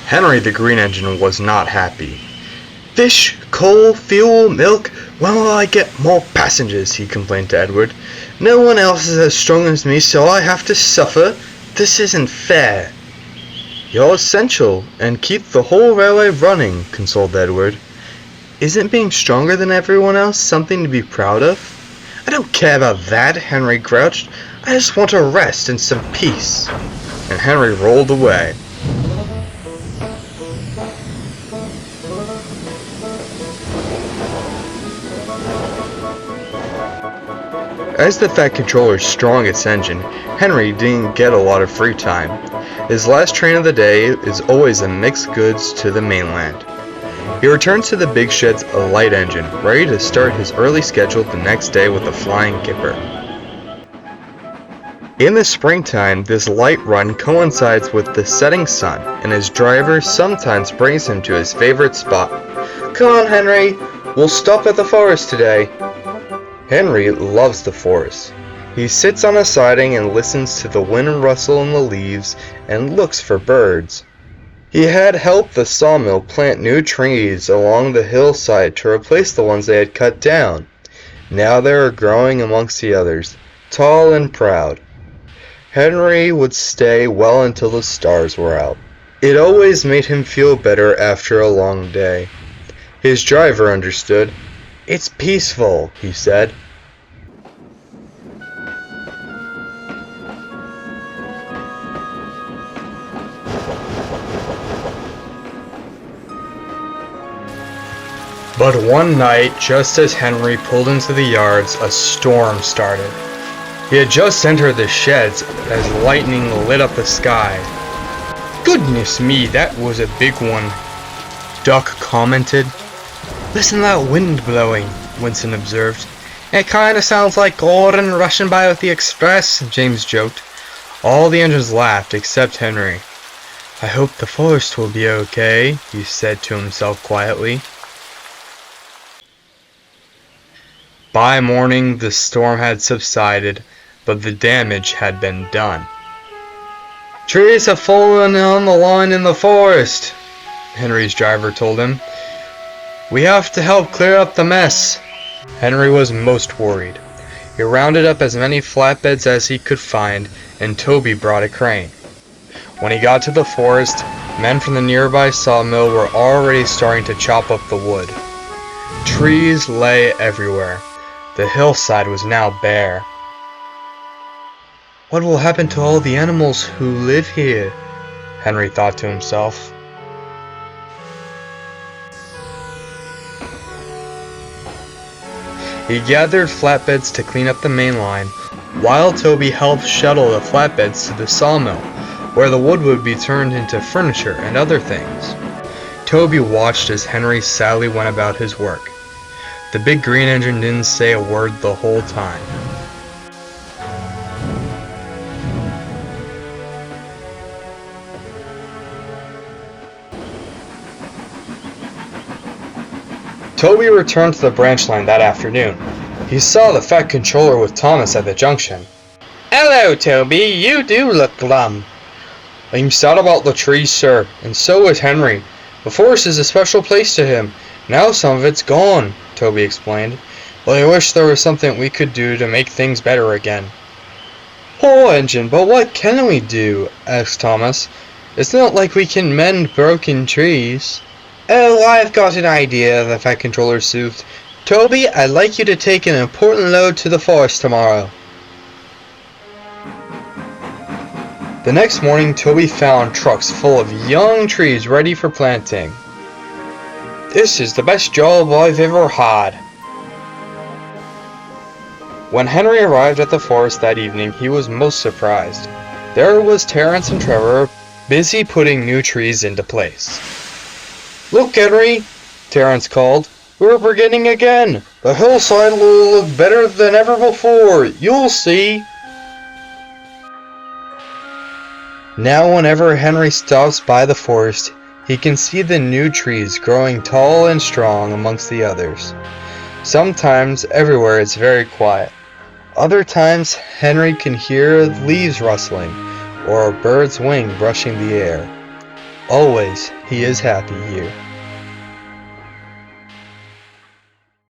Henry the Green Engine was not happy. "Fish, coal, fuel, milk, when will I get more passengers?" he complained to Edward. "No one else is as strong as me, so I have to suffer. This isn't fair." "You're essential, and keep the whole railway running," consoled Edward. "Isn't being stronger than everyone else something to be proud of?" "I don't care about that," Henry grouched. "I just want a rest and some peace." And Henry rolled away. As the Fat Controller strung its engine, Henry didn't get a lot of free time. His last train of the day is always a mixed goods to the mainland. He returns to the big shed's a light engine, ready to start his early schedule the next day with a flying kipper. In the springtime, this light run coincides with the setting sun, and his driver sometimes brings him to his favorite spot. "Come on, Henry, we'll stop at the forest today." Henry loves the forest. He sits on a siding and listens to the wind rustle in the leaves and looks for birds. He had helped the sawmill plant new trees along the hillside to replace the ones they had cut down. Now they were growing amongst the others, tall and proud. Henry would stay well until the stars were out. It always made him feel better after a long day. His driver understood. "It's peaceful," he said. But one night, just as Henry pulled into the yards, a storm started. He had just entered the sheds as lightning lit up the sky. "Goodness me, that was a big one," Duck commented. "Listen to that wind blowing," Winston observed. "It kinda sounds like Gordon rushing by with the express," James joked. All the engines laughed except Henry. "I hope the forest will be okay," he said to himself quietly. By morning, the storm had subsided, but the damage had been done. "Trees have fallen on the line in the forest," Henry's driver told him. "We have to help clear up the mess." Henry was most worried. He rounded up as many flatbeds as he could find, and Toby brought a crane. When he got to the forest, men from the nearby sawmill were already starting to chop up the wood. Trees lay everywhere. The hillside was now bare. "What will happen to all the animals who live here?" Henry thought to himself. He gathered flatbeds to clean up the main line, while Toby helped shuttle the flatbeds to the sawmill, where the wood would be turned into furniture and other things. Toby watched as Henry sadly went about his work. The big green engine didn't say a word the whole time. Toby returned to the branch line that afternoon. He saw the Fat Controller with Thomas at the junction. "Hello, Toby, you do look glum." "I'm sad about the trees, sir, and so is Henry. The forest is a special place to him. Now some of it's gone," Toby explained. "But I wish there was something we could do to make things better again." "Poor engine, but what can we do?" asked Thomas. "It's not like we can mend broken trees." "Oh, I've got an idea," the Fat Controller soothed. "Toby, I'd like you to take an important load to the forest tomorrow." The next morning, Toby found trucks full of young trees ready for planting. "This is the best job I've ever had." When Henry arrived at the forest that evening, he was most surprised. There was Terence and Trevor, busy putting new trees into place. "Look, Henry," Terence called. "We're beginning again. The hillside will look better than ever before. You'll see." Now whenever Henry stops by the forest, he can see the new trees growing tall and strong amongst the others. Sometimes everywhere it's very quiet. Other times Henry can hear leaves rustling or a bird's wing brushing the air. Always he is happy here.